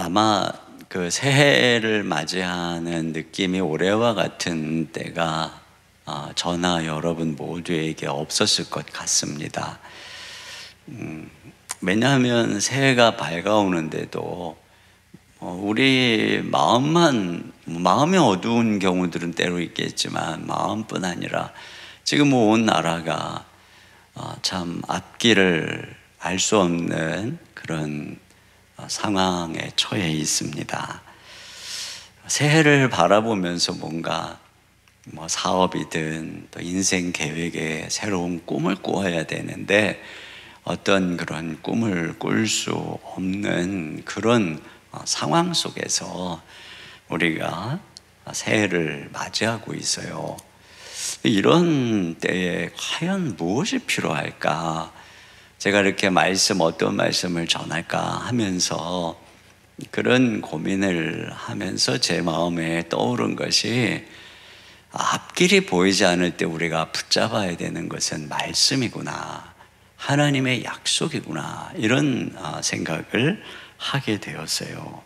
아마 그 새해를 맞이하는 느낌이 올해와 같은 때가 저나 여러분 모두에게 없었을 것 같습니다. 왜냐하면 새해가 밝아오는데도 우리 마음이 어두운 경우들은 때로 있겠지만 마음뿐 아니라 지금 온 나라가 참 앞길을 알 수 없는 그런 상황에 처해 있습니다. 새해를 바라보면서 뭔가 사업이든 또 인생 계획에 새로운 꿈을 꾸어야 되는데 어떤 그런 꿈을 꿀 수 없는 그런 상황 속에서 우리가 새해를 맞이하고 있어요. 이런 때에 과연 무엇이 필요할까? 제가 이렇게 어떤 말씀을 전할까 하면서 그런 고민을 하면서 제 마음에 떠오른 것이 앞길이 보이지 않을 때 우리가 붙잡아야 되는 것은 말씀이구나, 하나님의 약속이구나, 이런 생각을 하게 되었어요.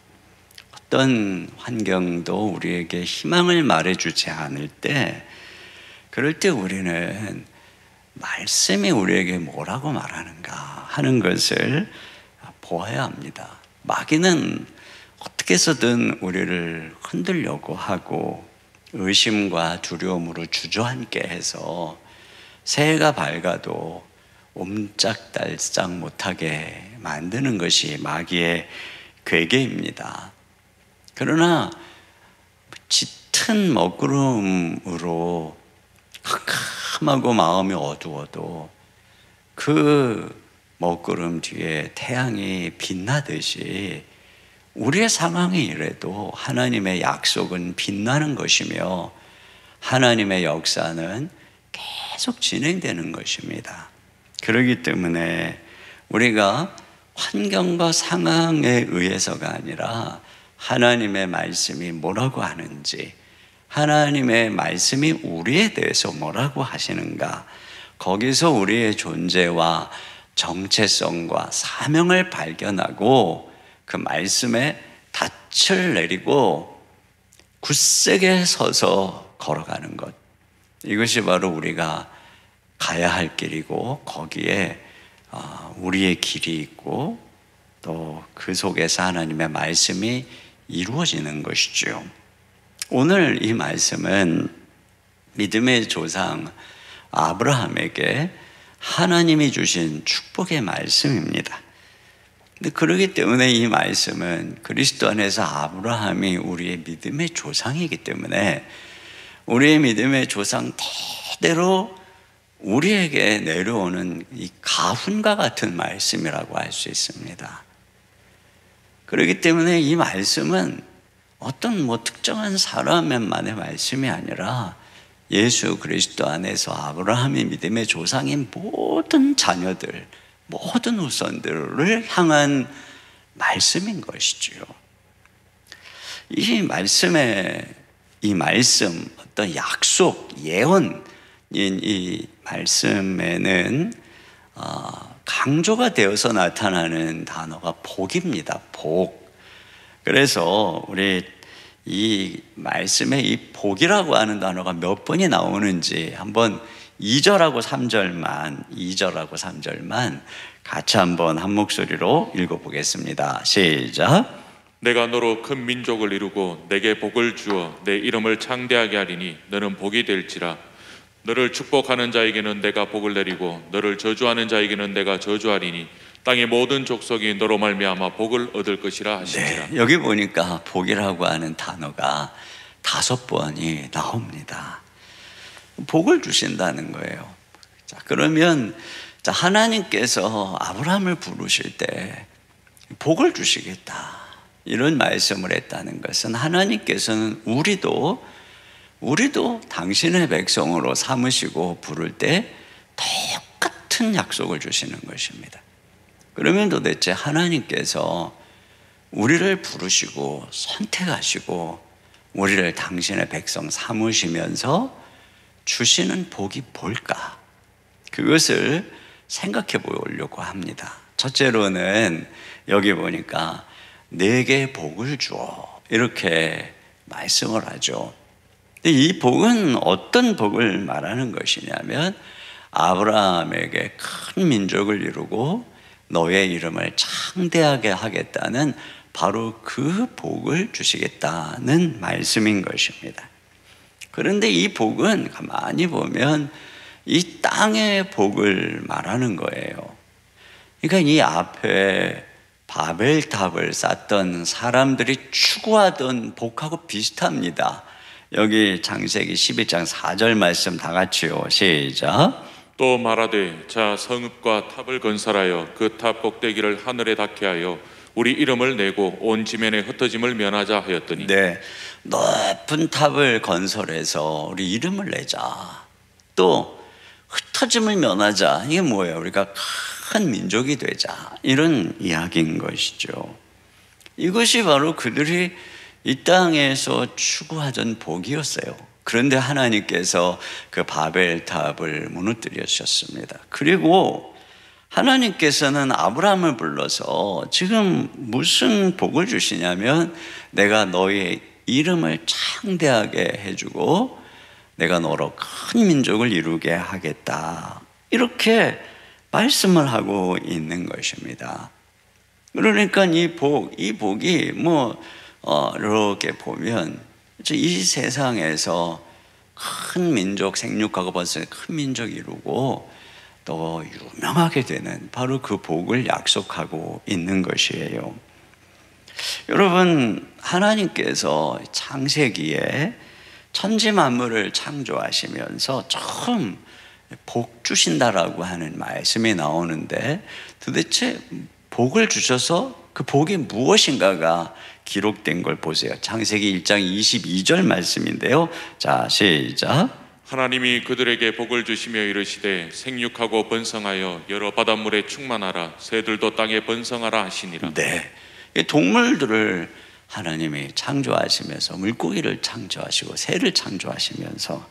어떤 환경도 우리에게 희망을 말해주지 않을 때, 그럴 때 우리는 말씀이 우리에게 뭐라고 말하는가 하는 것을 보아야 합니다. 마귀는 어떻게 해서든 우리를 흔들려고 하고 의심과 두려움으로 주저앉게 해서 새해가 밝아도 옴짝달싹 못하게 만드는 것이 마귀의 괴계입니다. 그러나 짙은 먹구름으로 캄캄하고 마음이 어두워도 그 먹구름 뒤에 태양이 빛나듯이 우리의 상황이 이래도 하나님의 약속은 빛나는 것이며 하나님의 역사는 계속 진행되는 것입니다. 그렇기 때문에 우리가 환경과 상황에 의해서가 아니라 하나님의 말씀이 뭐라고 하는지, 하나님의 말씀이 우리에 대해서 뭐라고 하시는가, 거기서 우리의 존재와 정체성과 사명을 발견하고 그 말씀에 닻을 내리고 굳세게 서서 걸어가는 것, 이것이 바로 우리가 가야 할 길이고 거기에 우리의 길이 있고 또 그 속에서 하나님의 말씀이 이루어지는 것이죠. 오늘 이 말씀은 믿음의 조상 아브라함에게 하나님이 주신 축복의 말씀입니다. 근데 그렇기 때문에 이 말씀은 그리스도 안에서 아브라함이 우리의 믿음의 조상이기 때문에 우리의 믿음의 조상 대대로 우리에게 내려오는 이 가훈과 같은 말씀이라고 할 수 있습니다. 그렇기 때문에 이 말씀은 어떤 특정한 사람만의 말씀이 아니라 예수 그리스도 안에서 아브라함의 믿음의 조상인 모든 자녀들, 모든 후손들을 향한 말씀인 것이죠. 이 말씀, 어떤 약속, 예언인 이 말씀에는 강조가 되어서 나타나는 단어가 복입니다. 복. 그래서 우리 이 말씀에 이 복이라고 하는 단어가 몇 번이 나오는지 한번 2절하고 3절만 같이 한번 한 목소리로 읽어보겠습니다. 시작. 내가 너로 큰 민족을 이루고 내게 복을 주어 내 이름을 창대하게 하리니 너는 복이 될지라. 너를 축복하는 자에게는 내가 복을 내리고 너를 저주하는 자에게는 내가 저주하리니 땅의 모든 족속이 너로 말미암아 복을 얻을 것이라 하시니라. 네, 여기 보니까 복이라고 하는 단어가 5번이 나옵니다. 복을 주신다는 거예요. 자, 그러면 하나님께서 아브라함을 부르실 때 복을 주시겠다, 이런 말씀을 했다는 것은 하나님께서는 우리도 당신의 백성으로 삼으시고 부를 때 똑같은 약속을 주시는 것입니다. 그러면 도대체 하나님께서 우리를 부르시고 선택하시고 우리를 당신의 백성 삼으시면서 주시는 복이 뭘까? 그것을 생각해 보려고 합니다. 첫째로는 여기 보니까 내게 복을 주어. 이렇게 말씀을 하죠. 근데 이 복은 어떤 복을 말하는 것이냐면 아브라함에게 큰 민족을 이루고 너의 이름을 창대하게 하겠다는 바로 그 복을 주시겠다는 말씀인 것입니다. 그런데 이 복은 가만히 보면 이 땅의 복을 말하는 거예요. 그러니까 이 앞에 바벨탑을 쌓던 사람들이 추구하던 복하고 비슷합니다. 여기 창세기 12장 4절 말씀 다 같이요. 시작. 또 말하되 자 성읍과 탑을 건설하여 그 탑 꼭대기를 하늘에 닿게 하여 우리 이름을 내고 온 지면에 흩어짐을 면하자 하였더니 네, 높은 탑을 건설해서 우리 이름을 내자. 또 흩어짐을 면하자. 이게 뭐예요? 우리가 큰 민족이 되자. 이런 이야기인 것이죠. 이것이 바로 그들이 이 땅에서 추구하던 복이었어요. 그런데 하나님께서 그 바벨탑을 무너뜨리셨습니다. 그리고 하나님께서는 아브라함을 불러서 지금 무슨 복을 주시냐면 내가 너의 이름을 창대하게 해주고 내가 너로 큰 민족을 이루게 하겠다. 이렇게 말씀을 하고 있는 것입니다. 그러니까 이 복이 이렇게 보면 이 세상에서 큰 민족 생육하고 벌써 큰 민족 이루고 또 유명하게 되는 바로 그 복을 약속하고 있는 것이에요. 여러분, 하나님께서 창세기에 천지 만물을 창조하시면서 처음 복 주신다라고 하는 말씀이 나오는데 도대체 복을 주셔서 그 복이 무엇인가가 기록된 걸 보세요. 창세기 1장 22절 말씀인데요. 자, 시작. 하나님이 그들에게 복을 주시며 이르시되 생육하고 번성하여 여러 바닷물에 충만하라 새들도 땅에 번성하라 하시니라. 네, 이 동물들을 하나님이 창조하시면서 물고기를 창조하시고 새를 창조하시면서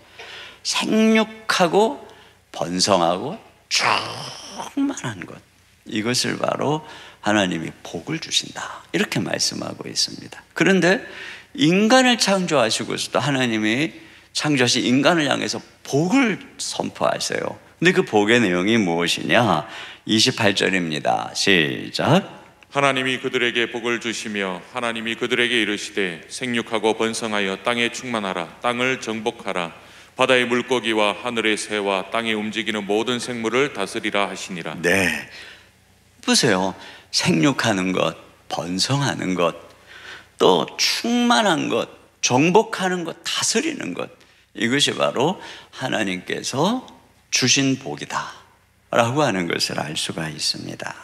생육하고 번성하고 충만한 것, 이것을 바로 하나님이 복을 주신다 이렇게 말씀하고 있습니다. 그런데 인간을 창조하시고서도 하나님이 창조하신 인간을 향해서 복을 선포하세요. 근데 그 복의 내용이 무엇이냐? 28절입니다. 시작. 하나님이 그들에게 복을 주시며 하나님이 그들에게 이르시되 생육하고 번성하여 땅에 충만하라 땅을 정복하라 바다의 물고기와 하늘의 새와 땅에 움직이는 모든 생물을 다스리라 하시니라. 네, 보세요. 생육하는 것, 번성하는 것, 또 충만한 것, 정복하는 것, 다스리는 것, 이것이 바로 하나님께서 주신 복이다 라고 하는 것을 알 수가 있습니다.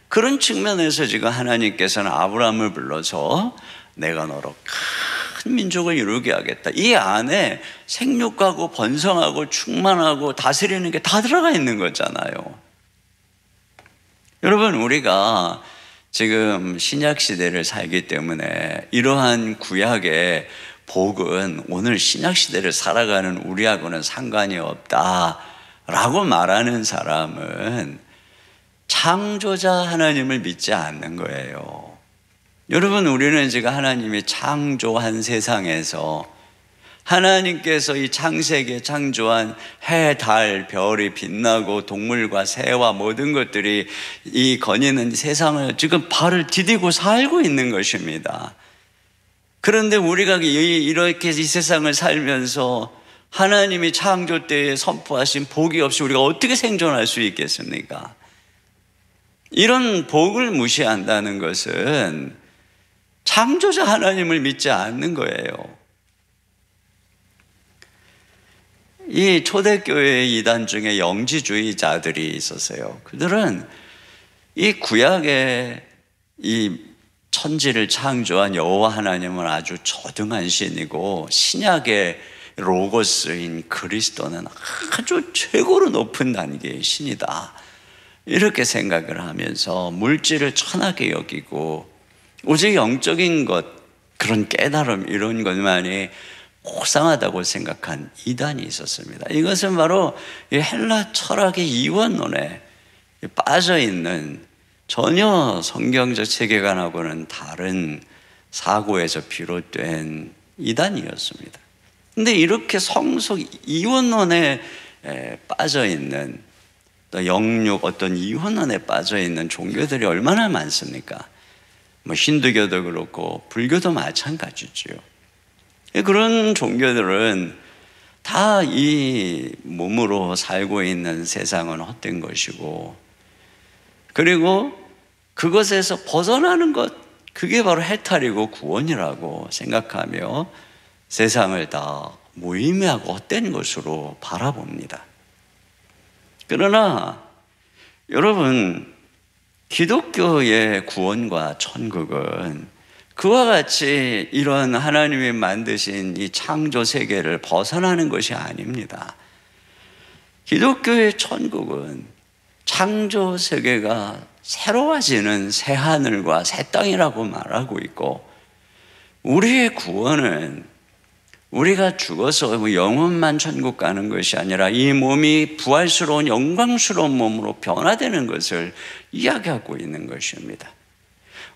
그런 측면에서 지금 하나님께서는 아브라함을 불러서 내가 너로 큰 민족을 이루게 하겠다. 이 안에 생육하고 번성하고 충만하고 다스리는 게 다 들어가 있는 거잖아요. 여러분, 우리가 지금 신약 시대를 살기 때문에 이러한 구약의 복은 오늘 신약 시대를 살아가는 우리하고는 상관이 없다라고 말하는 사람은 창조자 하나님을 믿지 않는 거예요. 여러분, 우리는 지금 하나님이 창조한 세상에서 하나님께서 이 창세기에 창조한 해, 달, 별이 빛나고 동물과 새와 모든 것들이 이 거니는 세상을 지금 발을 디디고 살고 있는 것입니다. 그런데 우리가 이렇게 이 세상을 살면서 하나님이 창조 때에 선포하신 복이 없이 우리가 어떻게 생존할 수 있겠습니까? 이런 복을 무시한다는 것은 창조자 하나님을 믿지 않는 거예요. 이 초대교회 이단 중에 영지주의자들이 있었어요. 그들은 이 구약의 이 천지를 창조한 여호와 하나님은 아주 저등한 신이고 신약의 로고스인 그리스도는 아주 최고로 높은 단계의 신이다, 이렇게 생각을 하면서 물질을 천하게 여기고 오직 영적인 것, 그런 깨달음 이런 것만이 고상하다고 생각한 이단이 있었습니다. 이것은 바로 이 헬라 철학의 이원론에 빠져 있는 전혀 성경적 세계관하고는 다른 사고에서 비롯된 이단이었습니다. 근데 이렇게 성속 이원론에 빠져 있는, 또 영육 어떤 이원론에 빠져 있는 종교들이 얼마나 많습니까? 뭐 힌두교도 그렇고 불교도 마찬가지죠. 그런 종교들은 다 이 몸으로 살고 있는 세상은 헛된 것이고, 그리고 그것에서 벗어나는 것, 그게 바로 해탈이고 구원이라고 생각하며 세상을 다 무의미하고 헛된 것으로 바라봅니다. 그러나 여러분, 기독교의 구원과 천국은 그와 같이 이런 하나님이 만드신 이 창조 세계를 벗어나는 것이 아닙니다. 기독교의 천국은 창조 세계가 새로워지는 새 하늘과 새 땅이라고 말하고 있고, 우리의 구원은 우리가 죽어서 영혼만 천국 가는 것이 아니라 이 몸이 부활스러운 영광스러운 몸으로 변화되는 것을 이야기하고 있는 것입니다.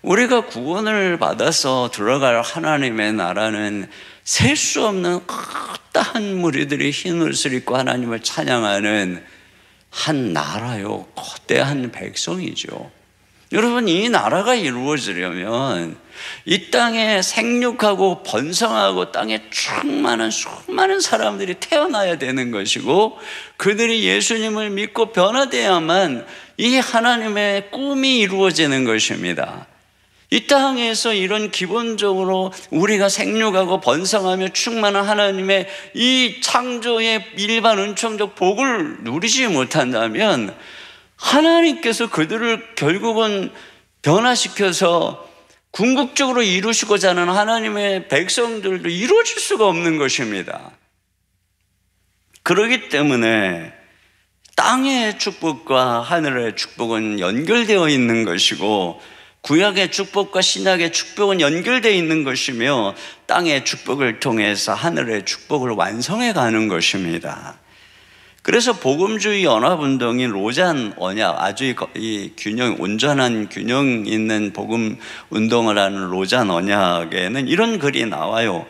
우리가 구원을 받아서 들어갈 하나님의 나라는 셀 수 없는 커다란 무리들이 흰 옷을 입고 하나님을 찬양하는 한 나라요, 거대한 백성이죠. 여러분, 이 나라가 이루어지려면 이 땅에 생육하고 번성하고 땅에 충만한 수많은 사람들이 태어나야 되는 것이고, 그들이 예수님을 믿고 변화되어야만 이 하나님의 꿈이 이루어지는 것입니다. 이 땅에서 이런 기본적으로 우리가 생육하고 번성하며 충만한 하나님의 이 창조의 일반 은총적 복을 누리지 못한다면 하나님께서 그들을 결국은 변화시켜서 궁극적으로 이루시고자 하는 하나님의 백성들도 이루어질 수가 없는 것입니다. 그렇기 때문에 땅의 축복과 하늘의 축복은 연결되어 있는 것이고, 구약의 축복과 신약의 축복은 연결되어 있는 것이며, 땅의 축복을 통해서 하늘의 축복을 완성해 가는 것입니다. 그래서 복음주의 연합운동인 로잔 언약, 아주 이 온전한 균형 있는 복음 운동을 하는 로잔 언약에는 이런 글이 나와요.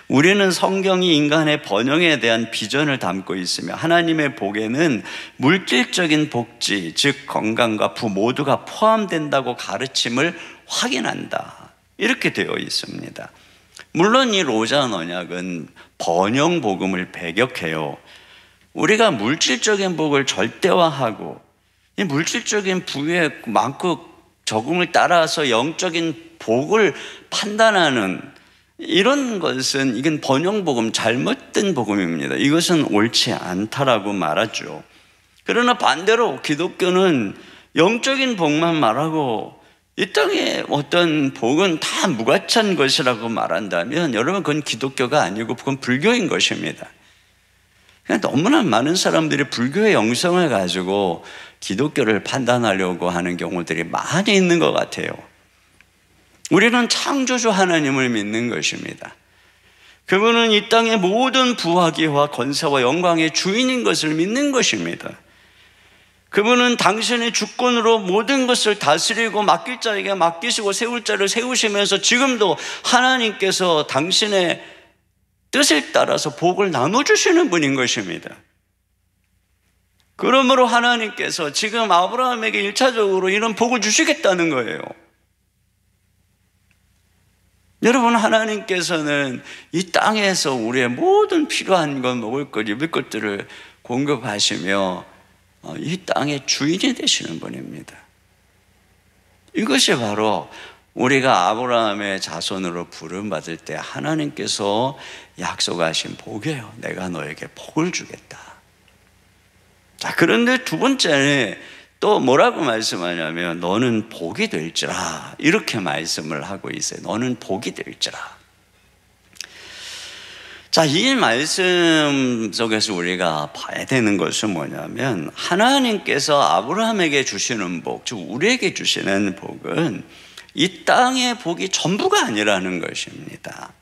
우리는 성경이 인간의 번영에 대한 비전을 담고 있으며 하나님의 복에는 물질적인 복지, 즉 건강과 부 모두가 포함된다고 가르침을 확인한다, 이렇게 되어 있습니다. 물론 이 로잔 언약은 번영 복음을 배격해요. 우리가 물질적인 복을 절대화하고 이 물질적인 부의 많고 적음을 따라서 영적인 복을 판단하는 이런 것은, 이건 번영복음, 잘못된 복음입니다. 이것은 옳지 않다라고 말하죠. 그러나 반대로 기독교는 영적인 복만 말하고 이 땅의 어떤 복은 다 무가치한 것이라고 말한다면, 여러분, 그건 기독교가 아니고 그건 불교인 것입니다. 너무나 많은 사람들이 불교의 영성을 가지고 기독교를 판단하려고 하는 경우들이 많이 있는 것 같아요. 우리는 창조주 하나님을 믿는 것입니다. 그분은 이 땅의 모든 부하기와 권세와 영광의 주인인 것을 믿는 것입니다. 그분은 당신의 주권으로 모든 것을 다스리고 맡길 자에게 맡기시고 세울 자를 세우시면서 지금도 하나님께서 당신의 뜻을 따라서 복을 나눠주시는 분인 것입니다. 그러므로 하나님께서 지금 아브라함에게 1차적으로 이런 복을 주시겠다는 거예요. 여러분, 하나님께서는 이 땅에서 우리의 모든 필요한 것, 먹을 것, 입을 것들을 공급하시며 이 땅의 주인이 되시는 분입니다. 이것이 바로 우리가 아브라함의 자손으로 부름받을 때 하나님께서 약속하신 복이에요. 내가 너에게 복을 주겠다. 자, 그런데 두 번째는 또 뭐라고 말씀하냐면, 너는 복이 될지라, 이렇게 말씀을 하고 있어요. 너는 복이 될지라. 자, 이 말씀 속에서 우리가 봐야 되는 것은 뭐냐면, 하나님께서 아브라함에게 주시는 복, 즉 우리에게 주시는 복은 이 땅의 복이 전부가 아니라는 것입니다.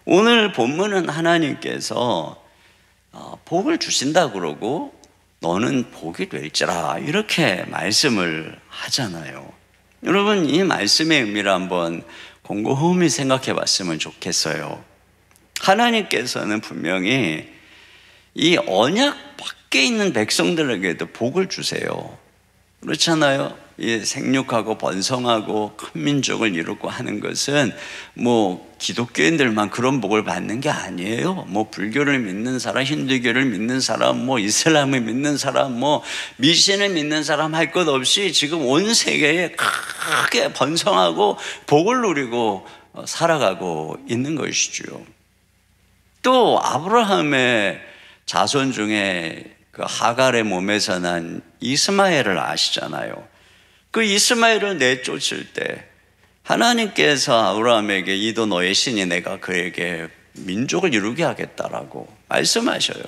오늘 본문은 하나님께서 복을 주신다 그러고 너는 복이 될지라 이렇게 말씀을 하잖아요. 여러분, 이 말씀의 의미를 한번 곰곰이 생각해 봤으면 좋겠어요. 하나님께서는 분명히 이 언약 밖에 있는 백성들에게도 복을 주세요. 그렇잖아요. 이 생육하고 번성하고 큰 민족을 이루고 하는 것은 뭐 기독교인들만 그런 복을 받는 게 아니에요. 뭐 불교를 믿는 사람, 힌두교를 믿는 사람, 뭐 이슬람을 믿는 사람, 뭐 미신을 믿는 사람 할 것 없이 지금 온 세계에 크게 번성하고 복을 누리고 살아가고 있는 것이죠. 또 아브라함의 자손 중에 그 하갈의 몸에서 난 이스마엘을 아시잖아요. 그 이스마엘을 내쫓을 때 하나님께서 아브라함에게 이도 너의 신이 내가 그에게 민족을 이루게 하겠다라고 말씀하셔요.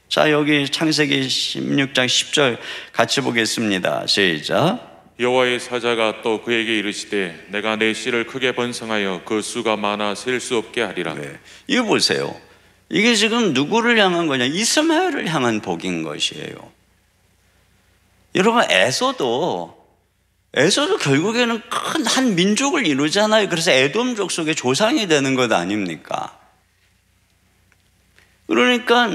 자, 여기 창세기 16장 10절 같이 보겠습니다. 시작. 여호와의 사자가 또 그에게 이르시되 내가 내 씨를 크게 번성하여 그 수가 많아 셀 수 없게 하리라. 네. 이거 보세요. 이게 지금 누구를 향한 거냐? 이스마엘을 향한 복인 것이에요. 여러분, 에서도 결국에는 큰 한 민족을 이루잖아요. 그래서 에돔 족속의 조상이 되는 것 아닙니까? 그러니까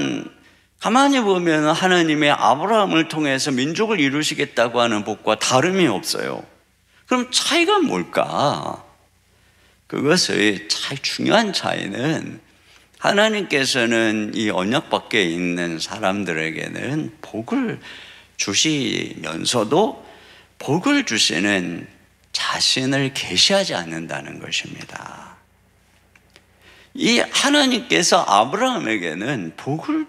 가만히 보면 하나님의 아브라함을 통해서 민족을 이루시겠다고 하는 복과 다름이 없어요. 그럼 차이가 뭘까? 그것의 중요한 차이는 하나님께서는 이 언약 밖에 있는 사람들에게는 복을 주시면서도 복을 주시는 자신을 계시하지 않는다는 것입니다. 이 하나님께서 아브라함에게는 복을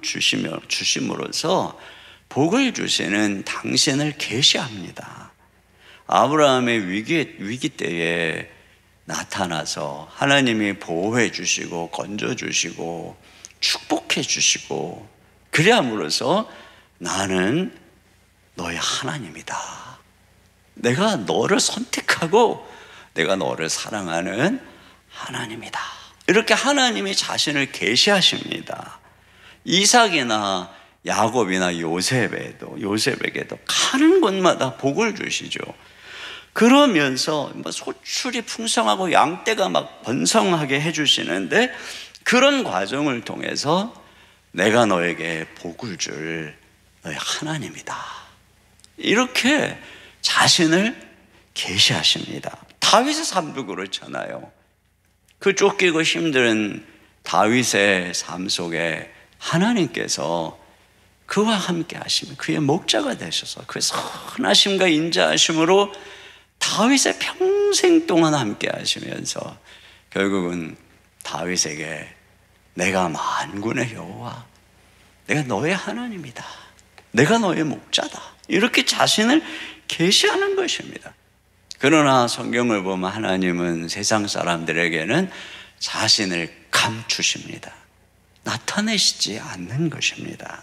주심으로써 복을 주시는 당신을 계시합니다. 아브라함의 위기 때에 나타나서 하나님이 보호해 주시고 건져 주시고 축복해 주시고 그래 함으로써 나는 너의 하나님이다. 내가 너를 선택하고 내가 너를 사랑하는 하나님이다. 이렇게 하나님이 자신을 계시하십니다. 이삭이나 야곱이나 요셉에게도 가는 곳마다 복을 주시죠. 그러면서 소출이 풍성하고 양떼가 막 번성하게 해주시는데 그런 과정을 통해서 내가 너에게 복을 줄 너의 하나님이다. 이렇게 자신을 계시하십니다. 다윗의 삶도 그렇잖아요. 그 쫓기고 힘든 다윗의 삶 속에 하나님께서 그와 함께 하시면 그의 목자가 되셔서 그의 선하심과 인자하심으로 다윗의 평생 동안 함께 하시면서 결국은 다윗에게 내가 만군의 여호와, 내가 너의 하나님이다, 내가 너의 목자다, 이렇게 자신을 계시하는 것입니다. 그러나 성경을 보면 하나님은 세상 사람들에게는 자신을 감추십니다. 나타내시지 않는 것입니다.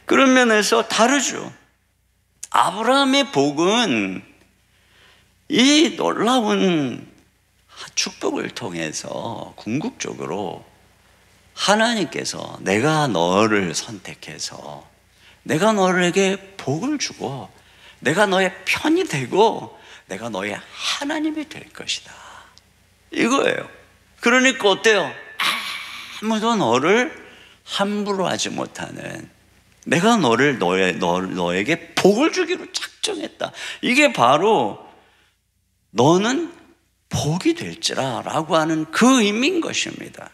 그런 면에서 다르죠. 아브라함의 복은 이 놀라운 축복을 통해서 궁극적으로 하나님께서 내가 너를 선택해서 내가 너에게 복을 주고 내가 너의 편이 되고 내가 너의 하나님이 될 것이다, 이거예요. 그러니까 어때요? 아무도 너를 함부로 하지 못하는, 내가 너에게 복을 주기로 작정했다. 이게 바로 너는 복이 될지라 라고 하는 그 의미인 것입니다.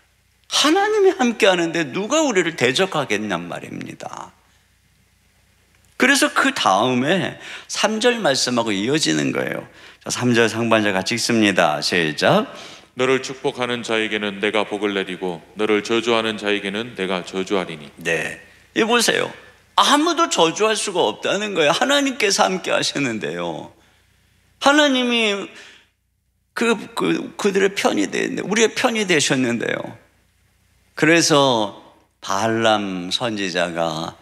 하나님이 함께 하는데 누가 우리를 대적하겠냔 말입니다. 그래서 그 다음에 3절 말씀하고 이어지는 거예요. 3절 상반절 같이 읽습니다. 시작. 너를 축복하는 자에게는 내가 복을 내리고 너를 저주하는 자에게는 내가 저주하리니. 네, 이 보세요. 아무도 저주할 수가 없다는 거예요. 하나님께서 함께 하시는데요. 하나님이 그들의 편이 되는데, 우리의 편이 되셨는데요. 그래서 발람 선지자가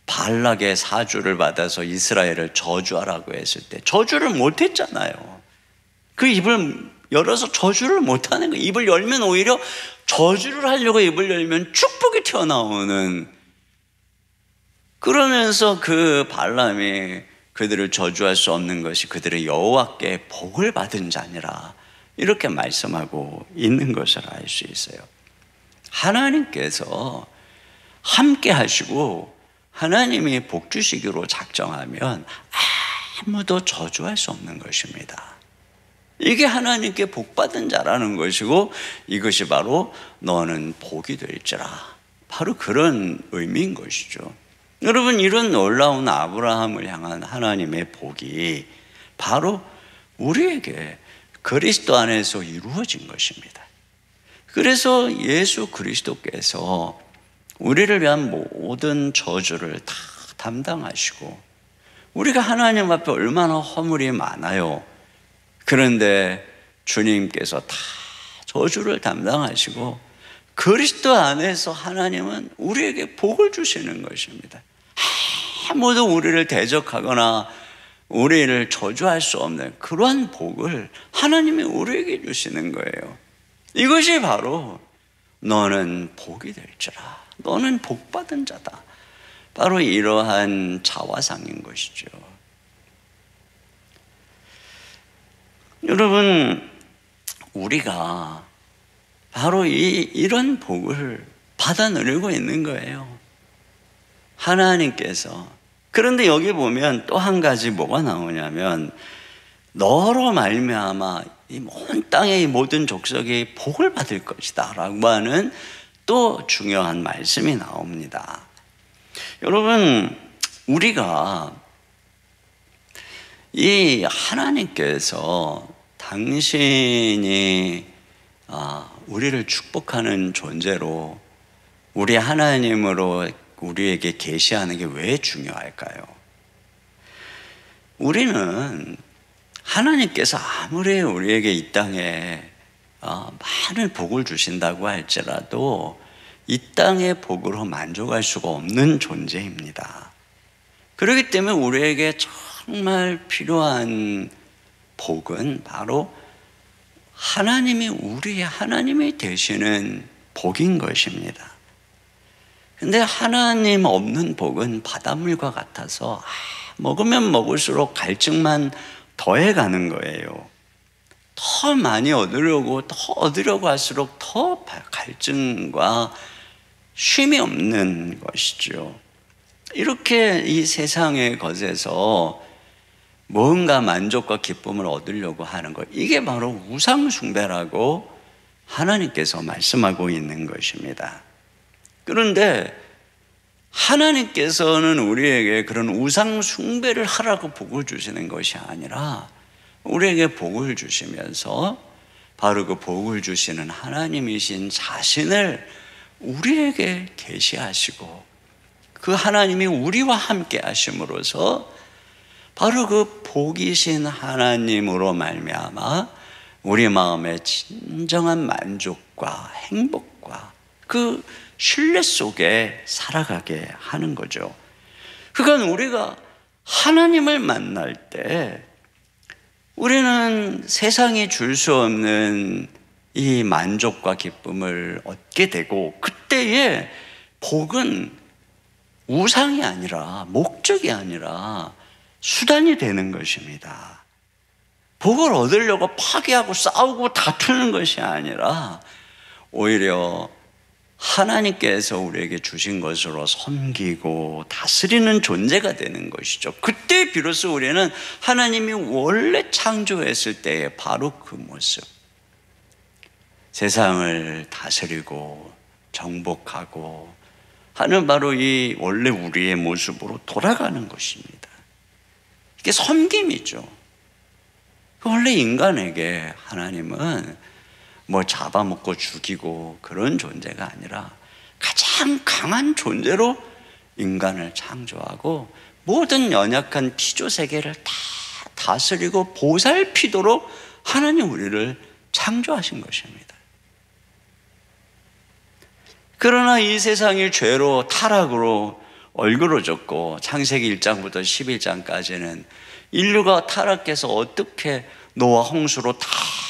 발락의 사주를 받아서 이스라엘을 저주하라고 했을 때 저주를 못했잖아요. 그 입을 열어서 저주를 못하는 거예요. 입을 열면 오히려 저주를 하려고 입을 열면 축복이 튀어나오는 그러면서 그 발람이 그들을 저주할 수 없는 것이 그들의 여호와께 복을 받은 자니라, 이렇게 말씀하고 있는 것을 알 수 있어요. 하나님께서 함께 하시고 하나님이 복 주시기로 작정하면 아무도 저주할 수 없는 것입니다. 이게 하나님께 복 받은 자라는 것이고, 이것이 바로 너는 복이 될지라, 바로 그런 의미인 것이죠. 여러분, 이런 놀라운 아브라함을 향한 하나님의 복이 바로 우리에게 그리스도 안에서 이루어진 것입니다. 그래서 예수 그리스도께서 우리를 위한 모든 저주를 다 담당하시고, 우리가 하나님 앞에 얼마나 허물이 많아요. 그런데 주님께서 다 저주를 담당하시고 그리스도 안에서 하나님은 우리에게 복을 주시는 것입니다. 아무도 우리를 대적하거나 우리를 저주할 수 없는 그러한 복을 하나님이 우리에게 주시는 거예요. 이것이 바로 너는 복이 될지라, 너는 복받은 자다, 바로 이러한 자화상인 것이죠. 여러분, 우리가 바로 이런 복을 받아 누리고 있는 거예요, 하나님께서. 그런데 여기 보면 또 한 가지 뭐가 나오냐면, 너로 말미암아 이 온 땅의 모든 족속이 복을 받을 것이다 라고 하는 또 중요한 말씀이 나옵니다. 여러분, 우리가 이 하나님께서 당신이 우리를 축복하는 존재로 우리 하나님으로 우리에게 계시하는 게 왜 중요할까요? 우리는 하나님께서 아무리 우리에게 이 땅에 많은 복을 주신다고 할지라도 이 땅의 복으로 만족할 수가 없는 존재입니다. 그렇기 때문에 우리에게 정말 필요한 복은 바로 하나님이 우리의 하나님이 되시는 복인 것입니다. 근데 하나님 없는 복은 바닷물과 같아서 먹으면 먹을수록 갈증만 더해가는 거예요. 더 많이 얻으려고 할수록 더 갈증과 쉼이 없는 것이죠. 이렇게 이 세상의 것에서 뭔가 만족과 기쁨을 얻으려고 하는 것, 이게 바로 우상 숭배라고 하나님께서 말씀하고 있는 것입니다. 그런데 하나님께서는 우리에게 그런 우상 숭배를 하라고 복을 주시는 것이 아니라 우리에게 복을 주시면서 바로 그 복을 주시는 하나님이신 자신을 우리에게 계시하시고, 그 하나님이 우리와 함께 하심으로써 바로 그 복이신 하나님으로 말미암아 우리 마음의 진정한 만족과 행복과 그 신뢰 속에 살아가게 하는 거죠. 그러니까 우리가 하나님을 만날 때 우리는 세상이 줄 수 없는 이 만족과 기쁨을 얻게 되고, 그때의 복은 우상이 아니라, 목적이 아니라 수단이 되는 것입니다. 복을 얻으려고 파괴하고 싸우고 다투는 것이 아니라 오히려 하나님께서 우리에게 주신 것으로 섬기고 다스리는 존재가 되는 것이죠. 그때 비로소 우리는 하나님이 원래 창조했을 때의 바로 그 모습, 세상을 다스리고 정복하고 하는 바로 이 원래 우리의 모습으로 돌아가는 것입니다. 이게 섬김이죠. 원래 인간에게 하나님은 뭐 잡아먹고 죽이고 그런 존재가 아니라 가장 강한 존재로 인간을 창조하고 모든 연약한 피조 세계를 다 다스리고 보살피도록 하나님 우리를 창조하신 것입니다. 그러나 이 세상이 죄로 타락으로 얼그러졌고, 창세기 1장부터 11장까지는 인류가 타락해서 어떻게 노아 홍수로 다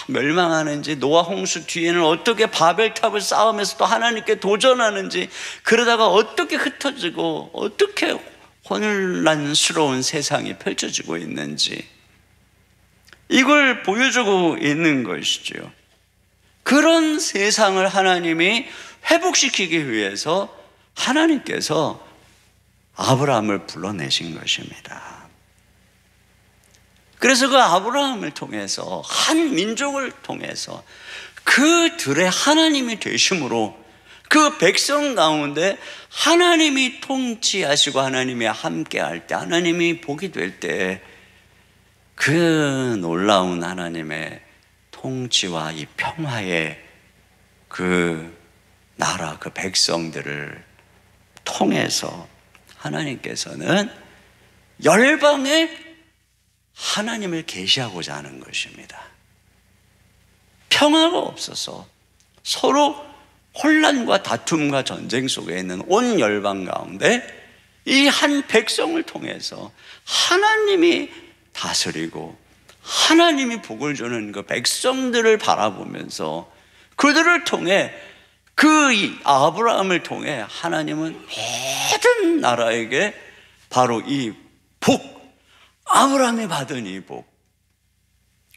멸망하는지, 노아 홍수 뒤에는 어떻게 바벨탑을 쌓으면서 또 하나님께 도전하는지, 그러다가 어떻게 흩어지고 어떻게 혼란스러운 세상이 펼쳐지고 있는지 이걸 보여주고 있는 것이죠. 그런 세상을 하나님이 회복시키기 위해서 하나님께서 아브라함을 불러내신 것입니다. 그래서 그 아브라함을 통해서, 한 민족을 통해서 그들의 하나님이 되심으로 그 백성 가운데 하나님이 통치하시고 하나님이 함께할 때, 하나님이 복이 될 때 그 놀라운 하나님의 통치와 이 평화의 그 나라, 그 백성들을 통해서 하나님께서는 열방에 하나님을 계시하고자 하는 것입니다. 평화가 없어서 서로 혼란과 다툼과 전쟁 속에 있는 온 열방 가운데 이 한 백성을 통해서 하나님이 다스리고 하나님이 복을 주는 그 백성들을 바라보면서 그들을 통해 그 아브라함을 통해 하나님은 모든 나라에게 바로 이 복, 아브라함이 받은 이 복,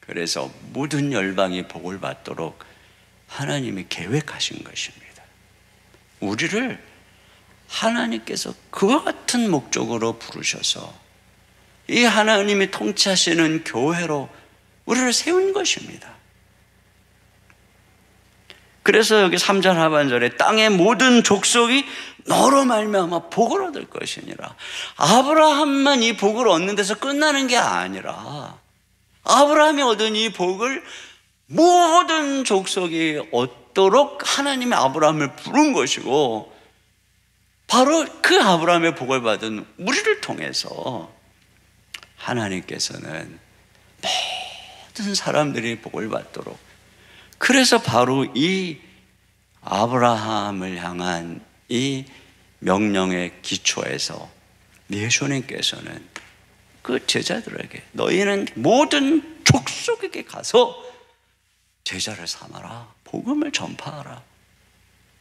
그래서 모든 열방이 복을 받도록 하나님이 계획하신 것입니다. 우리를 하나님께서 그와 같은 목적으로 부르셔서 이 하나님이 통치하시는 교회로 우리를 세운 것입니다. 그래서 여기 3절 하반절에 땅의 모든 족속이 너로 말미암아 복을 얻을 것이니라. 아브라함만 이 복을 얻는 데서 끝나는 게 아니라 아브라함이 얻은 이 복을 모든 족속이 얻도록 하나님이 아브라함을 부른 것이고, 바로 그 아브라함의 복을 받은 우리를 통해서 하나님께서는 모든 사람들이 복을 받도록, 그래서 바로 이 아브라함을 향한 이 명령의 기초에서 예수님께서는 그 제자들에게 너희는 모든 족속에게 가서 제자를 삼아라, 복음을 전파하라,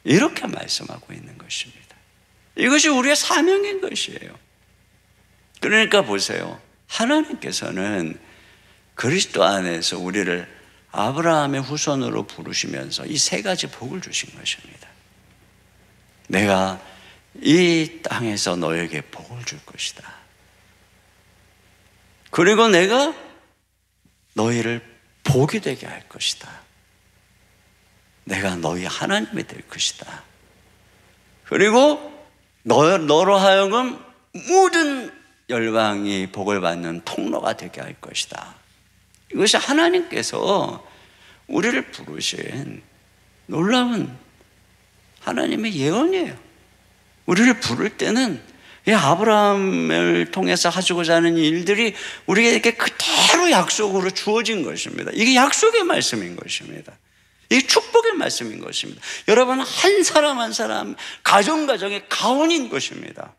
이렇게 말씀하고 있는 것입니다. 이것이 우리의 사명인 것이에요. 그러니까 보세요, 하나님께서는 그리스도 안에서 우리를 아브라함의 후손으로 부르시면서 이 세 가지 복을 주신 것입니다. 내가 이 땅에서 너에게 복을 줄 것이다. 그리고 내가 너희를 복이 되게 할 것이다. 내가 너희 하나님이 될 것이다. 그리고 너로 하여금 모든 열방이 복을 받는 통로가 되게 할 것이다. 이것이 하나님께서 우리를 부르신 놀라운 하나님의 예언이에요. 우리를 부를 때는 이 아브라함을 통해서 하시고자 하는 일들이 우리에게 그대로 약속으로 주어진 것입니다. 이게 약속의 말씀인 것입니다. 이게 축복의 말씀인 것입니다. 여러분, 한 사람 한 사람 가정의 가원인 것입니다.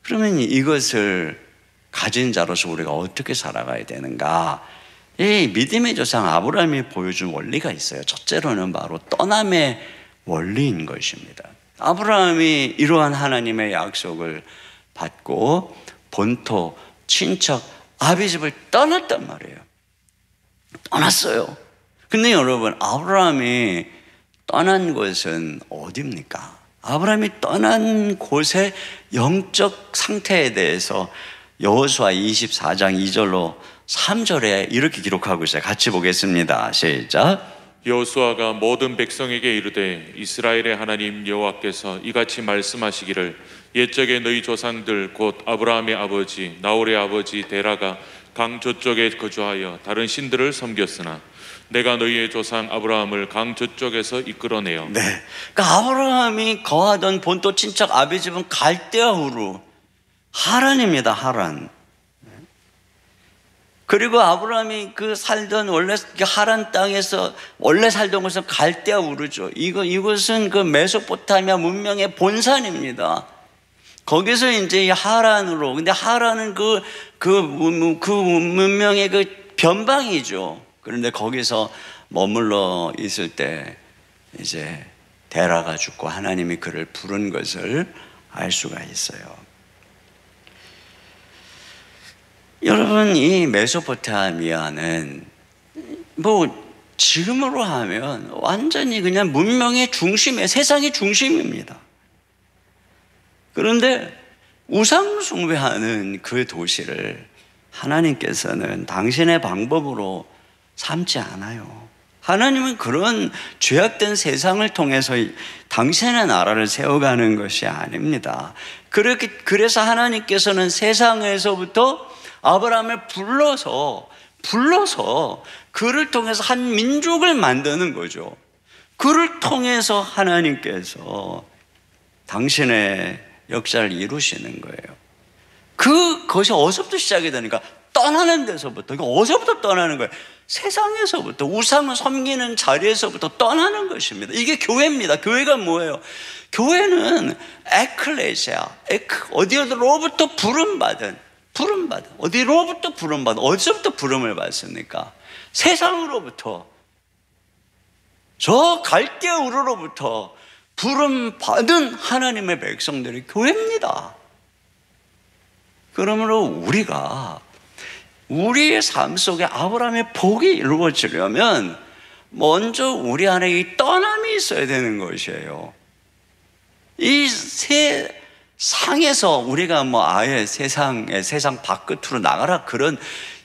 그러면 이것을 가진 자로서 우리가 어떻게 살아가야 되는가? 이 믿음의 조상 아브라함이 보여준 원리가 있어요. 첫째로는 바로 떠남의 원리인 것입니다. 아브라함이 이러한 하나님의 약속을 받고 본토, 친척, 아비집을 떠났단 말이에요. 떠났어요. 근데 여러분, 아브라함이 떠난 곳은 어디입니까? 아브라함이 떠난 곳의 영적 상태에 대해서 여호수아 24장 2절로 3절에 이렇게 기록하고 있어요. 같이 보겠습니다. 시작. 여호수아가 모든 백성에게 이르되 이스라엘의 하나님 여호와께서 이같이 말씀하시기를 옛적에 너희 조상들 곧 아브라함의 아버지 나홀의 아버지 데라가 강 저쪽에 거주하여 다른 신들을 섬겼으나 내가 너희의 조상 아브라함을 강 저쪽에서 이끌어내어. 네, 그러니까 아브라함이 거하던 본토 친척 아비집은 갈대아 우르, 하란입니다. 하란. 그리고 아브라함이 그 살던 원래 하란 땅에서 원래 살던 곳은 갈대아 우르죠. 이곳은 그 메소포타미아 문명의 본산입니다. 거기서 이제 하란으로, 근데 하란은 그 문명의 그 변방이죠. 그런데 거기서 머물러 있을 때 이제 데라가 죽고 하나님이 그를 부른 것을 알 수가 있어요. 여러분, 이 메소포타미아는 지금으로 하면 완전히 그냥 문명의 중심에, 세상의 중심입니다. 그런데 우상 숭배하는 그 도시를 하나님께서는 당신의 방법으로 삼지 않아요. 하나님은 그런 죄악된 세상을 통해서 당신의 나라를 세워가는 것이 아닙니다. 그래서 하나님께서는 세상에서부터 아브라함을 불러서 그를 통해서 한 민족을 만드는 거죠. 그를 통해서 하나님께서 당신의 역사를 이루시는 거예요. 그것이 어디서부터 시작이 되니까 떠나는 데서부터, 어디서부터 떠나는 거예요? 세상에서부터, 우상을 섬기는 자리에서부터 떠나는 것입니다. 이게 교회입니다. 교회가 뭐예요? 교회는 에클레시아, 어디로부터 부름받은, 어디로부터 부름받은, 어디서부터 부름을 받습니까? 세상으로부터, 저 갈대아 우르로부터 부름받은 하나님의 백성들이 교회입니다. 그러므로 우리가 우리의 삶 속에 아브라함의 복이 이루어지려면 먼저 우리 안에 이 떠남이 있어야 되는 것이에요. 이 세상에서 우리가 아예 세상 바깥으로 나가라 그런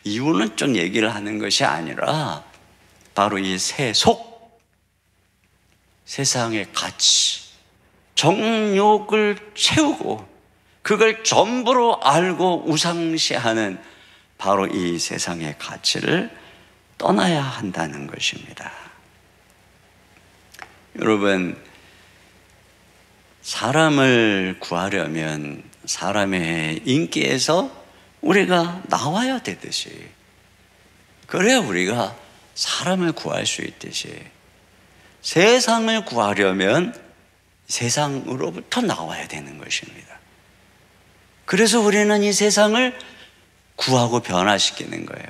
이유는 좀 얘기를 하는 것이 아니라 바로 이 세상의 가치, 정욕을 채우고 그걸 전부로 알고 우상시하는 바로 이 세상의 가치를 떠나야 한다는 것입니다. 여러분, 사람을 구하려면 사람의 인기에서 우리가 나와야 되듯이, 그래야 우리가 사람을 구할 수 있듯이, 세상을 구하려면 세상으로부터 나와야 되는 것입니다. 그래서 우리는 이 세상을 구하고 변화시키는 거예요.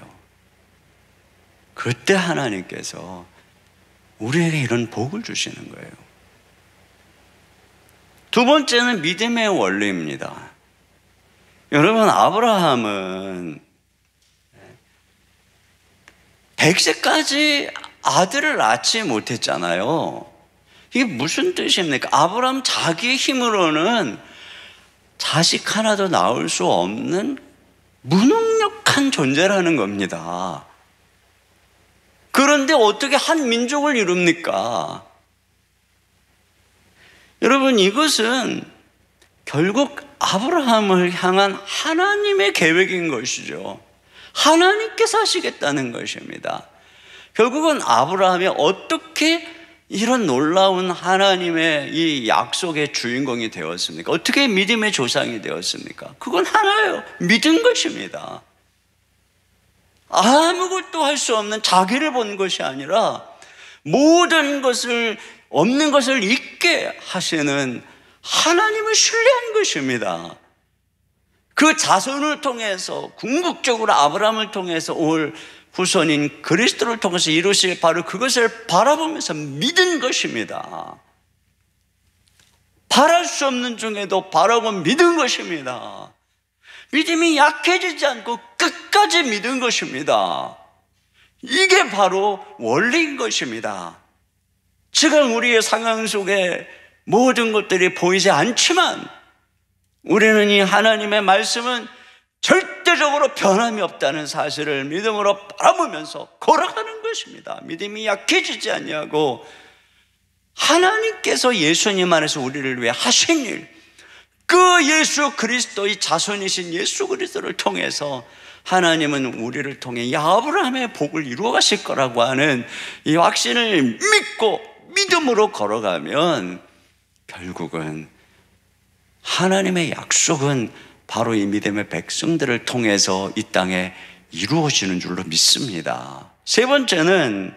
그때 하나님께서 우리에게 이런 복을 주시는 거예요. 두 번째는 믿음의 원리입니다. 여러분, 아브라함은 100세까지 아들을 낳지 못했잖아요. 이게 무슨 뜻입니까? 아브라함 자기의 힘으로는 자식 하나도 낳을 수 없는 무능력한 존재라는 겁니다. 그런데 어떻게 한 민족을 이룹니까? 여러분, 이것은 결국 아브라함을 향한 하나님의 계획인 것이죠. 하나님께서 하시겠다는 것입니다. 결국은 아브라함이 어떻게 이런 놀라운 하나님의 이 약속의 주인공이 되었습니까? 어떻게 믿음의 조상이 되었습니까? 그건 하나예요. 믿은 것입니다. 아무것도 할 수 없는 자기를 본 것이 아니라 모든 것을, 없는 것을 있게 하시는 하나님을 신뢰한 것입니다. 그 자손을 통해서, 궁극적으로 아브라함을 통해서 올 후손인 그리스도를 통해서 이루실 바로 그것을 바라보면서 믿은 것입니다. 바랄 수 없는 중에도 바라고 믿은 것입니다. 믿음이 약해지지 않고 끝까지 믿은 것입니다. 이게 바로 원리인 것입니다. 지금 우리의 상황 속에 모든 것들이 보이지 않지만 우리는 이 하나님의 말씀은 절대적으로 변함이 없다는 사실을 믿음으로 바라보면서 걸어가는 것입니다. 믿음이 약해지지 않냐고, 하나님께서 예수님 안에서 우리를 위해 하신 일, 그 예수 그리스도의 자손이신 예수 그리스도를 통해서 하나님은 우리를 통해 이 아브라함의 복을 이루어 가실 거라고 하는 이 확신을 믿고 믿음으로 걸어가면 결국은 하나님의 약속은 바로 이 믿음의 백성들을 통해서 이 땅에 이루어지는 줄로 믿습니다. 세 번째는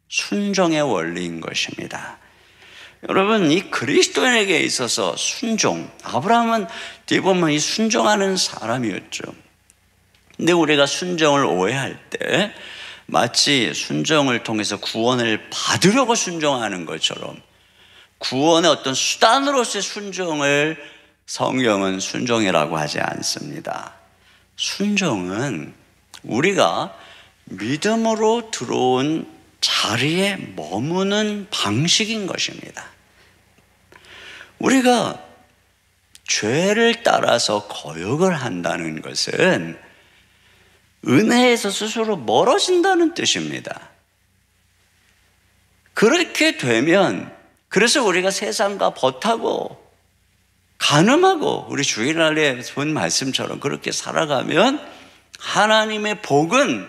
순종의 원리인 것입니다. 여러분, 이 그리스도인에게 있어서 순종, 아브라함은 뒤에 보면 이 순종하는 사람이었죠. 근데 우리가 순종을 오해할 때 마치 순종을 통해서 구원을 받으려고 순종하는 것처럼 구원의 어떤 수단으로서의 순종을 성경은 순종이라고 하지 않습니다. 순종은 우리가 믿음으로 들어온 자리에 머무는 방식인 것입니다. 우리가 죄를 따라서 거역을 한다는 것은 은혜에서 스스로 멀어진다는 뜻입니다. 그렇게 되면, 그래서 우리가 세상과 벗하고 간음하고 우리 주일날에 본 말씀처럼 그렇게 살아가면 하나님의 복은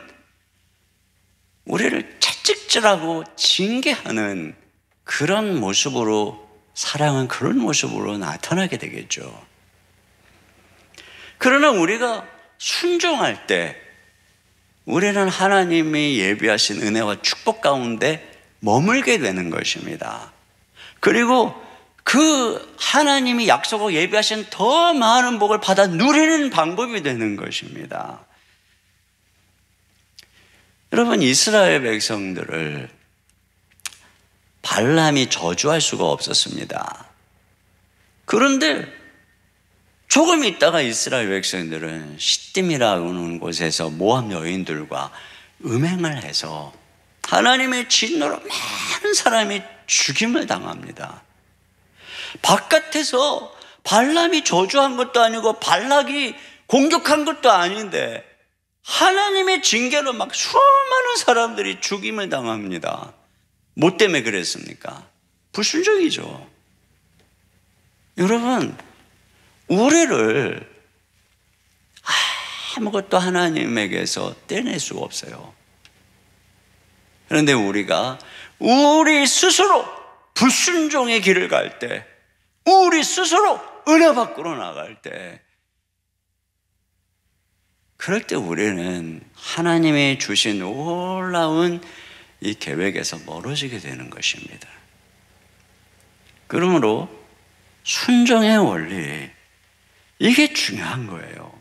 우리를 채찍질하고 징계하는 그런 모습으로, 사랑은 그런 모습으로 나타나게 되겠죠. 그러나 우리가 순종할 때 우리는 하나님이 예비하신 은혜와 축복 가운데 머물게 되는 것입니다. 그리고 그 하나님이 약속하고 예비하신 더 많은 복을 받아 누리는 방법이 되는 것입니다. 여러분, 이스라엘 백성들을 발람이 저주할 수가 없었습니다. 그런데 조금 있다가 이스라엘 백성들은 시딤이라는 곳에서 모압 여인들과 음행을 해서 하나님의 진노로 많은 사람이 죽임을 당합니다. 바깥에서 발람이 저주한 것도 아니고 발락이 공격한 것도 아닌데 하나님의 징계로 막 수많은 사람들이 죽임을 당합니다. 뭐 때문에 그랬습니까? 불순종이죠. 여러분, 우리를 아무것도 하나님에게서 떼낼 수가 없어요. 그런데 우리가 우리 스스로 불순종의 길을 갈 때, 우리 스스로 은혜 밖으로 나갈 때, 그럴 때 우리는 하나님이 주신 놀라운 이 계획에서 멀어지게 되는 것입니다. 그러므로 순종의 원리, 이게 중요한 거예요.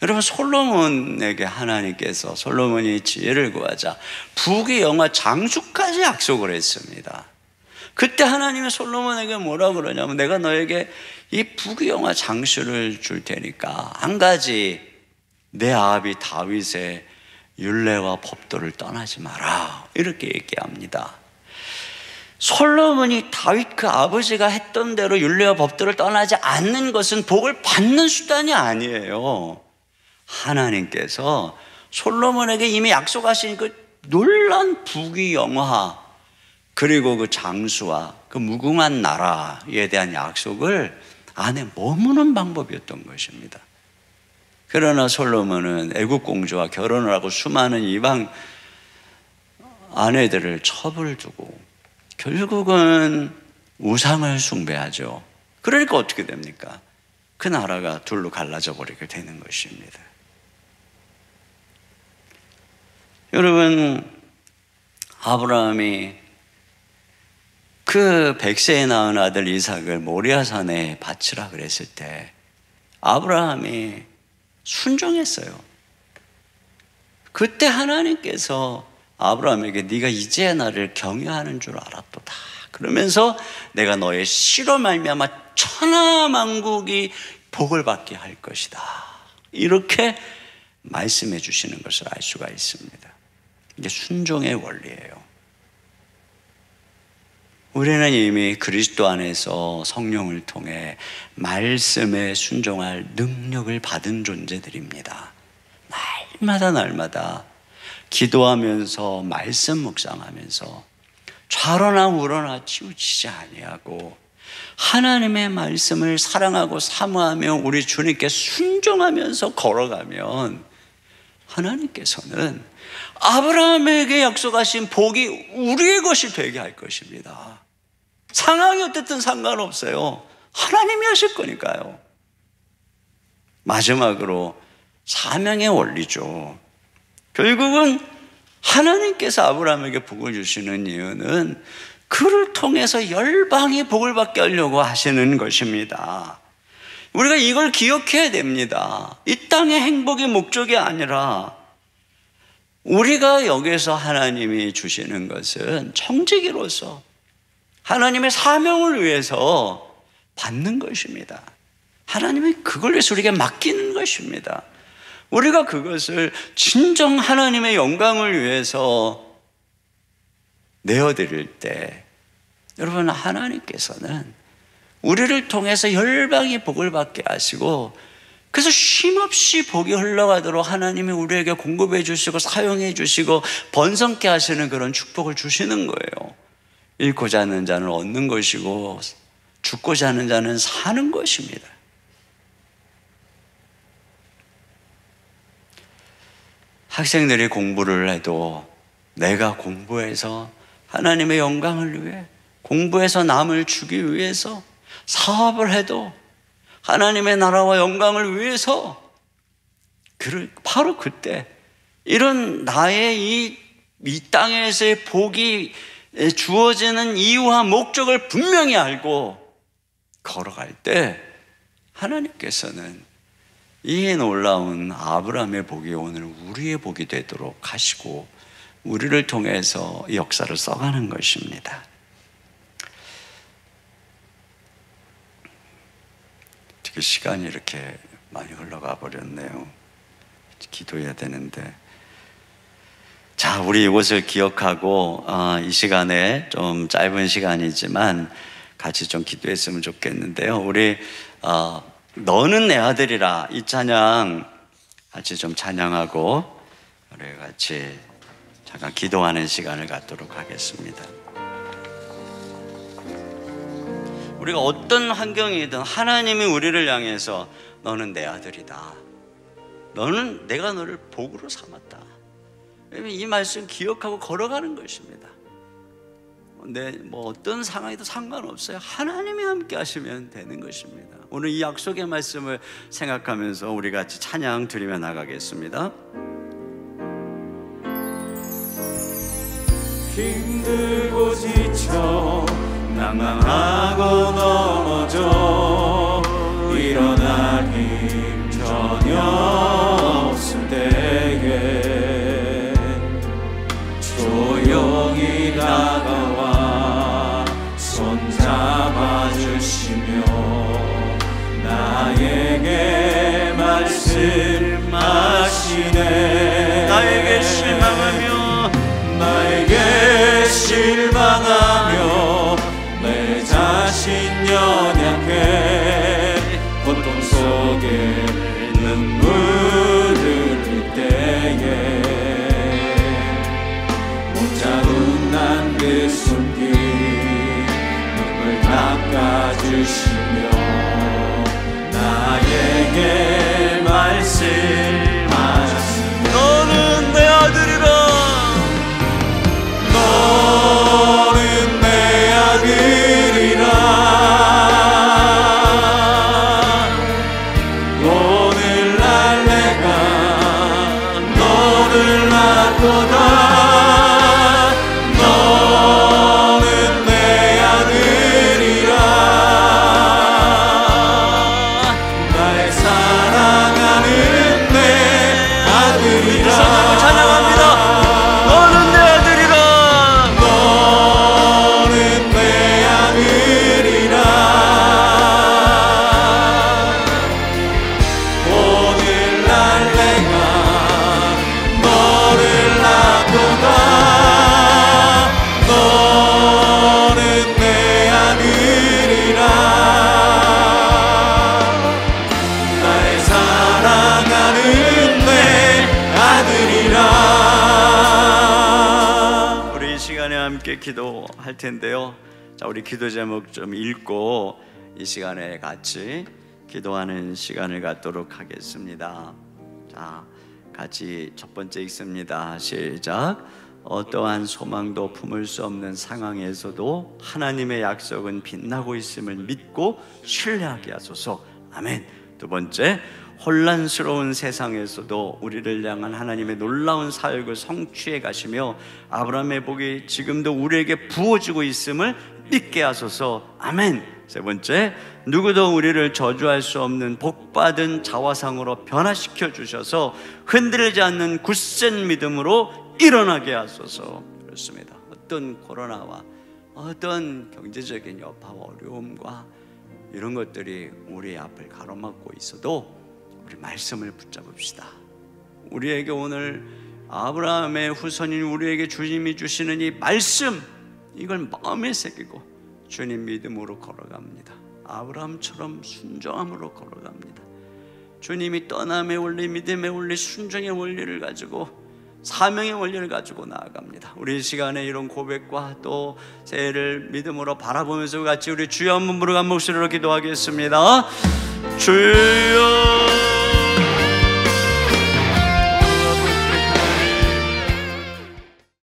여러분, 솔로몬에게 하나님께서 솔로몬이 지혜를 구하자 부귀영화 장수까지 약속을 했습니다. 그때 하나님이 솔로몬에게 뭐라 그러냐면, 내가 너에게 이 부귀영화 장수를 줄 테니까 한 가지, 내 아비 다윗의 율례와 법도를 떠나지 마라, 이렇게 얘기합니다. 솔로몬이 다윗 그 아버지가 했던 대로 율례와 법도를 떠나지 않는 것은 복을 받는 수단이 아니에요. 하나님께서 솔로몬에게 이미 약속하신 그 놀란 부귀영화, 그리고 그 장수와 그 무궁한 나라에 대한 약속을 안에 머무는 방법이었던 것입니다. 그러나 솔로몬은 애국 공주와 결혼을 하고 수많은 이방 아내들을 첩을 두고 결국은 우상을 숭배하죠. 그러니까 어떻게 됩니까? 그 나라가 둘로 갈라져 버리게 되는 것입니다. 여러분, 아브라함이 그 100세에 낳은 아들 이삭을 모리아산에 바치라 그랬을 때 아브라함이 순종했어요. 그때 하나님께서 아브라함에게 네가 이제 나를 경외하는 줄 알았도다, 그러면서 내가 너의 씨로 말미암아 천하만국이 복을 받게 할 것이다, 이렇게 말씀해 주시는 것을 알 수가 있습니다. 이게 순종의 원리예요. 우리는 이미 그리스도 안에서 성령을 통해 말씀에 순종할 능력을 받은 존재들입니다. 날마다 기도하면서 말씀 묵상하면서 좌로나 우로나 치우치지 아니하고 하나님의 말씀을 사랑하고 사모하며 우리 주님께 순종하면서 걸어가면 하나님께서는 아브라함에게 약속하신 복이 우리의 것이 되게 할 것입니다. 상황이 어떻든 상관없어요. 하나님이 하실 거니까요. 마지막으로 사명의 원리죠. 결국은 하나님께서 아브라함에게 복을 주시는 이유는 그를 통해서 열방이 복을 받게 하려고 하시는 것입니다. 우리가 이걸 기억해야 됩니다. 이 땅의 행복이 목적이 아니라 우리가 여기서 하나님이 주시는 것은 청지기로서 하나님의 사명을 위해서 받는 것입니다. 하나님이 그걸 위해서 우리에게 맡기는 것입니다. 우리가 그것을 진정 하나님의 영광을 위해서 내어드릴 때, 여러분, 하나님께서는 우리를 통해서 열방이 복을 받게 하시고, 그래서 쉼없이 복이 흘러가도록 하나님이 우리에게 공급해 주시고 사용해 주시고 번성케 하시는 그런 축복을 주시는 거예요. 잃고자 하는 자는 얻는 것이고 죽고자 하는 자는 사는 것입니다. 학생들이 공부를 해도 내가 공부해서 하나님의 영광을 위해, 공부해서 남을 주기 위해서 사업을 해도 하나님의 나라와 영광을 위해서, 바로 그때 이런 나의 이 땅에서의 복이 주어지는 이유와 목적을 분명히 알고 걸어갈 때 하나님께서는 이 놀라운 아브라함의 복이 오늘 우리의 복이 되도록 하시고 우리를 통해서 이 역사를 써가는 것입니다. 어떻게 시간이 이렇게 많이 흘러가 버렸네요. 기도해야 되는데. 자, 우리 이것을 기억하고 이 시간에 좀 짧은 시간이지만 같이 좀 기도했으면 좋겠는데요. 우리 너는 내 아들이라, 이 찬양 같이 좀 찬양하고 우리 같이 잠깐 기도하는 시간을 갖도록 하겠습니다. 우리가 어떤 환경이든 하나님이 우리를 향해서 너는 내 아들이다, 너는 내가 너를 복으로 삼았다, 이 말씀 기억하고 걸어가는 것입니다. 어떤 상황에도 상관없어요. 하나님이 함께 하시면 되는 것입니다. 오늘 이 약속의 말씀을 생각하면서 우리 같이 찬양 드리며 나가겠습니다. 힘들고 지쳐 낭망하고 넘어져 일어날 힘 전혀 없을 때에 조용히 다가와 손잡아 주시며 나에게 말씀하시네. 나에게 실망하며 내 자신 연약해 고통 속에 눈물 흘릴 때에 못 잡은 난 그 손길 눈물 닦아주시며 나에게 말씀하시네. 너는 내 아들이라, 너는 내 아들이라. 오늘날 내가 너를 낳고다. 너는 내 아들이라. 날 사랑하는 내 아들이라. 찬양합니다. 너는 내 아들이라. 너는 내 아들이라. 오늘날 내가 너를 낳고다. 너는 내 아들이라. 날 사랑하는 내 아들이라. 우리 이 시간에 함께 기도할 텐데요. 자, 우리 기도 제목 좀 읽고 이 시간에 같이 기도하는 시간을 갖도록 하겠습니다. 자, 같이 첫 번째 읽습니다. 시작. 어떠한 소망도 품을 수 없는 상황에서도 하나님의 약속은 빛나고 있음을 믿고 신뢰하게 하소서. 아멘. 두 번째, 혼란스러운 세상에서도 우리를 향한 하나님의 놀라운 사역을 성취해 가시며 아브라함의 복이 지금도 우리에게 부어지고 있음을 믿게 하소서. 아멘. 세 번째, 누구도 우리를 저주할 수 없는 복받은 자화상으로 변화시켜 주셔서 흔들리지 않는 굳센 믿음으로 일어나게 하소서. 그렇습니다. 어떤 코로나와 어떤 경제적인 여파와 어려움과 이런 것들이 우리의 앞을 가로막고 있어도 우리 말씀을 붙잡읍시다. 우리에게 오늘 아브라함의 후손인 우리에게 주님이 주시는 이 말씀, 이걸 마음에 새기고 주님 믿음으로 걸어갑니다. 아브라함처럼 순종함으로 걸어갑니다. 주님이 떠남의 원리, 믿음의 원리, 순종의 원리를 가지고, 사명의 원리를 가지고 나아갑니다. 우리 이 시간에 이런 고백과 또 새해를 믿음으로 바라보면서 같이 우리 주여 한번 부르고 한 목소리로 기도하겠습니다. 주여